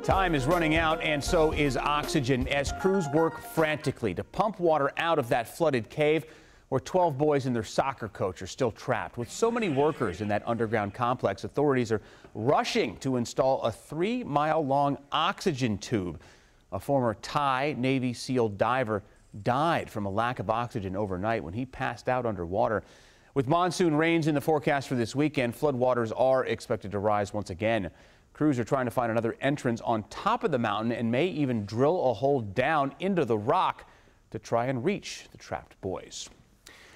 Time is running out, and so is oxygen, as crews work frantically to pump water out of that flooded cave where 12 boys and their soccer coach are still trapped. With so many workers in that underground complex, authorities are rushing to install a 3-mile-long oxygen tube. A former Thai Navy SEAL diver died from a lack of oxygen overnight when he passed out underwater. With monsoon rains in the forecast for this weekend, floodwaters are expected to rise once again. Crews are trying to find another entrance on top of the mountain and may even drill a hole down into the rock to try and reach the trapped boys.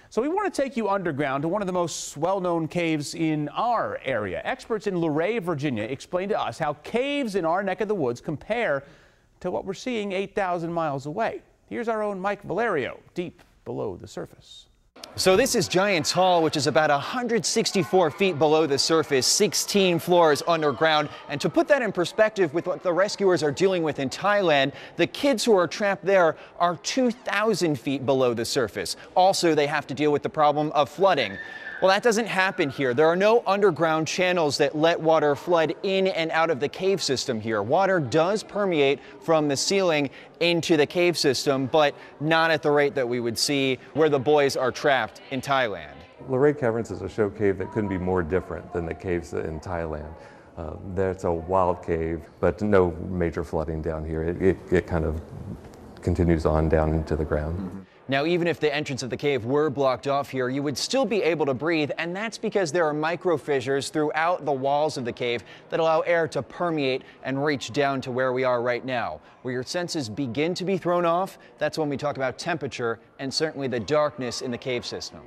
So we want to take you underground to one of the most well-known caves in our area. Experts in Luray, Virginia, explain to us how caves in our neck of the woods compare to what we're seeing 8,000 miles away. Here's our own Mike Valerio, deep below the surface. So this is Giant's Hall, which is about 164 feet below the surface, 16 floors underground. And to put that in perspective with what the rescuers are dealing with in Thailand, the kids who are trapped there are 2,000 feet below the surface. Also, they have to deal with the problem of flooding. Well, that doesn't happen here. There are no underground channels that let water flood in and out of the cave system here. Water does permeate from the ceiling into the cave system, but not at the rate that we would see where the boys are trapped in Thailand. Luray Caverns is a show cave that couldn't be more different than the caves in Thailand. That's a wild cave, but no major flooding down here. It kind of continues on down into the ground. Mm-hmm. Now, even if the entrance of the cave were blocked off here, you would still be able to breathe, and that's because there are micro fissures throughout the walls of the cave that allow air to permeate and reach down to where we are right now. Where your senses begin to be thrown off, that's when we talk about temperature and certainly the darkness in the cave system.